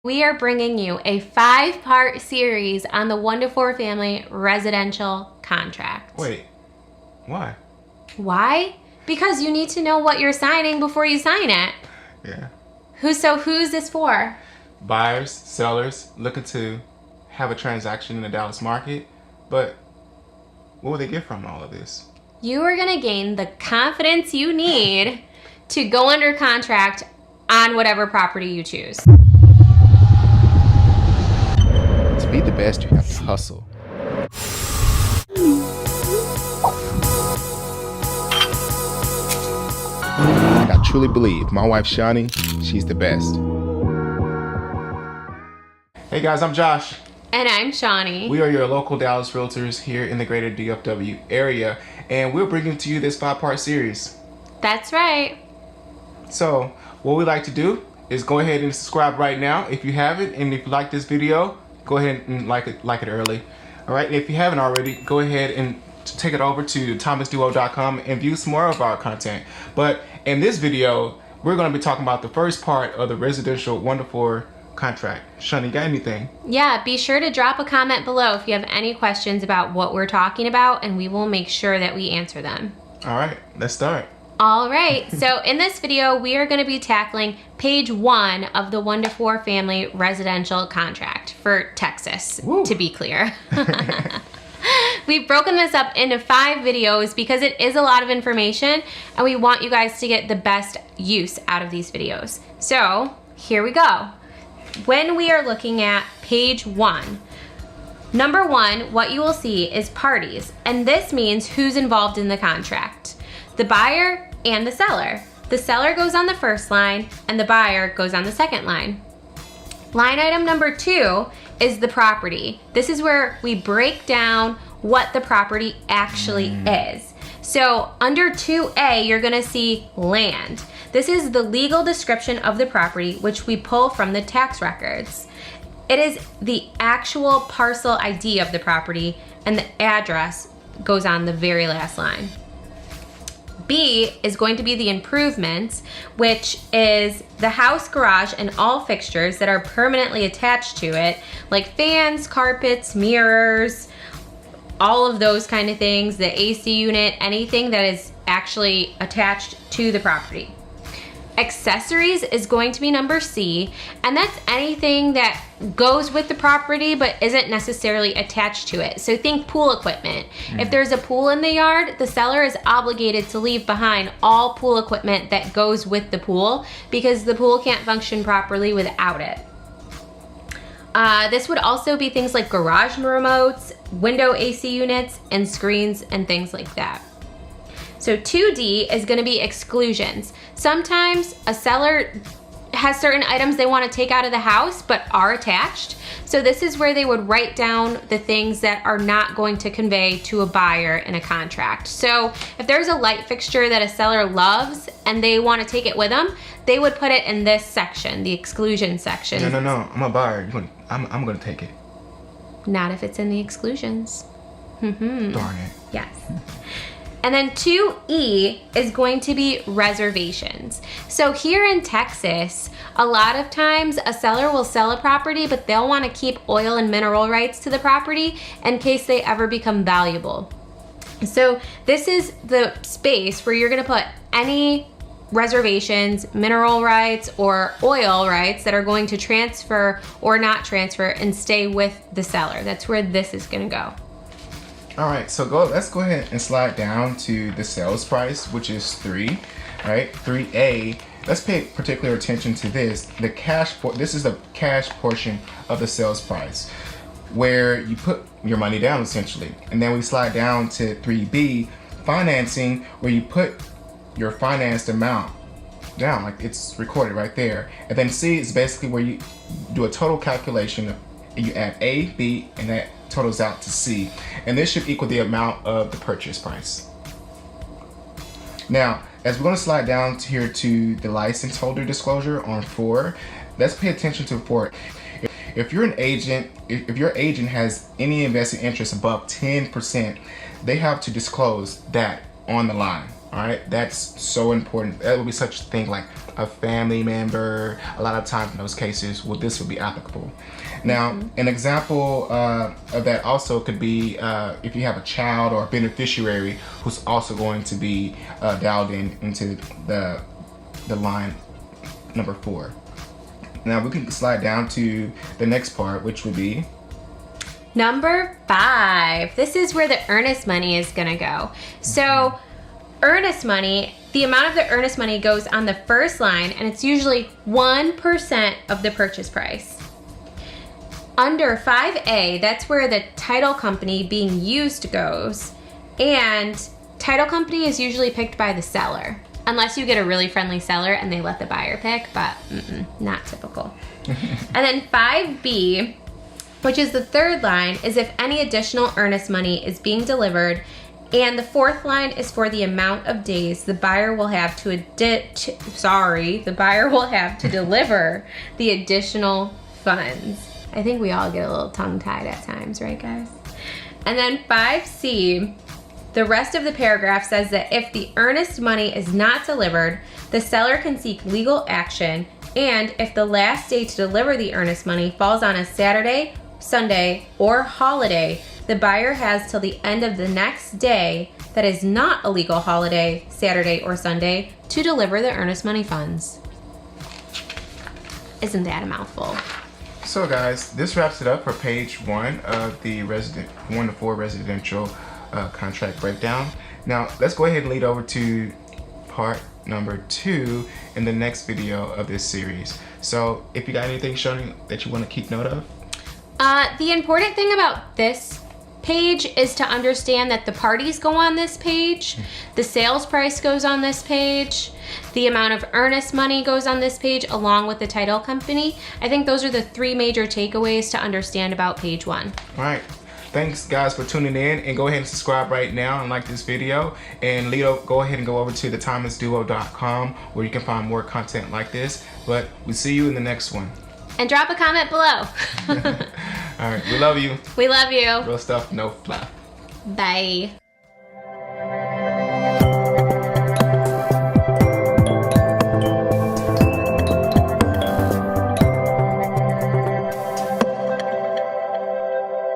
We are bringing you a 5-part series on the 1 to 4 family residential contract. Wait, why? Why? Because you need to know what you're signing before you sign it. Yeah. Who's this for? Buyers, sellers looking to have a transaction in the Dallas market, but what will they get from all of this? You are going to gain the confidence you need to go under contract on whatever property you choose. To be the best, you have to hustle. I truly believe my wife, Shonnie, she's the best. Hey guys, I'm Josh. And I'm Shonnie. We are your local Dallas realtors here in the greater DFW area, and we're bringing to you this 5-part series. That's right. So, what we like to do is go ahead and subscribe right now if you haven't, and if you like this video, go ahead and like it early. All right, and if you haven't already, go ahead and take it over to thomasduo.com and view some more of our content. But in this video, we're going to be talking about the first part of the residential 1 to 4 contract. Shonnie, got anything? Yeah, be sure to drop a comment below if you have any questions about what we're talking about, and we will make sure that we answer them. All right, let's start. All right, so in this video, we are going to be tackling page 1 of the 1 to 4 family residential contract for Texas, Woo. to be clear. We've broken this up into 5 videos because it is a lot of information and we want you guys to get the best use out of these videos. So here we go. When we are looking at page 1, number 1, what you will see is parties, and this means who's involved in the contract. The buyer and the seller. The seller goes on the first line and the buyer goes on the second line. Line item number 2 is the property. This is where we break down what the property actually is. So under 2A, you're gonna see land. This is the legal description of the property, which we pull from the tax records. It is the actual parcel ID of the property, and the address goes on the very last line. B is going to be the improvements, which is the house, garage, and all fixtures that are permanently attached to it, like fans, carpets, mirrors, all of those kind of things, the AC unit, anything that is actually attached to the property. Accessories is going to be number C, and that's anything that goes with the property but isn't necessarily attached to it. So think pool equipment. If there's a pool in the yard, the seller is obligated to leave behind all pool equipment that goes with the pool because the pool can't function properly without it. This would also be things like garage remotes, window AC units, and screens and things like that. So 2D is going to be exclusions. Sometimes a seller has certain items they want to take out of the house but are attached. So this is where they would write down the things that are not going to convey to a buyer in a contract. So if there's a light fixture that a seller loves and they want to take it with them, they would put it in this section, the exclusion section. No, I'm a buyer. I'm going to take it. Not if it's in the exclusions. Darn it. Yes. And then 2E is going to be reservations. So here in Texas, a lot of times a seller will sell a property, but they'll want to keep oil and mineral rights to the property in case they ever become valuable. So this is the space where you're going to put any reservations, mineral rights, or oil rights that are going to transfer or not transfer and stay with the seller. That's where this is going to go. All right, so let's go ahead and slide down to the sales price, which is 3, right? 3A. Let's pay particular attention to this. This is the cash portion of the sales price, where you put your money down essentially. And then we slide down to 3B, financing, where you put your financed amount down, like it's recorded right there. And then C is basically where you do a total calculation. You add A, B, and that totals out to C. And this should equal the amount of the purchase price. Now, as we're going to slide down here to the license holder disclosure on 4, let's pay attention to 4. If you're an agent, if your agent has any invested interest above 10%, they have to disclose that on the line. All right, that's so important. That will be such a thing like a family member, a lot of times in those cases, well, this would be applicable. Now, an example of that also could be if you have a child or a beneficiary who's also going to be dialed into the line number 4. Now we can slide down to the next part, which would be number 5. This is where the earnest money is gonna go. So earnest money, the amount of the earnest money goes on the first line, and it's usually 1% of the purchase price. Under 5A, that's where the title company being used goes, and title company is usually picked by the seller. Unless you get a really friendly seller and they let the buyer pick, but not typical. And then 5B, which is the third line, is if any additional earnest money is being delivered, and the fourth line is for the amount of days the buyer will have to deliver the additional funds. I think we all get a little tongue-tied at times, right guys? And then 5C, the rest of the paragraph says that if the earnest money is not delivered, the seller can seek legal action, and if the last day to deliver the earnest money falls on a Saturday, Sunday, or holiday, the buyer has till the end of the next day that is not a legal holiday, Saturday or Sunday, to deliver the earnest money funds. Isn't that a mouthful? So guys, this wraps it up for page 1 of the 1 to 4 residential contract breakdown. Now let's go ahead and lead over to part number 2 in the next video of this series. So if you got anything, Shonnie, that you want to keep note of? The important thing about this page is to understand that the parties go on this page, the sales price goes on this page, the amount of earnest money goes on this page along with the title company. I think those are the 3 major takeaways to understand about page 1. All right. Thanks guys for tuning in, and go ahead and subscribe right now and like this video, and go ahead and go over to thetimelessduo.com where you can find more content like this. But we'll see you in the next one. And drop a comment below. All right, we love you. We love you. Real stuff, no fluff. Bye.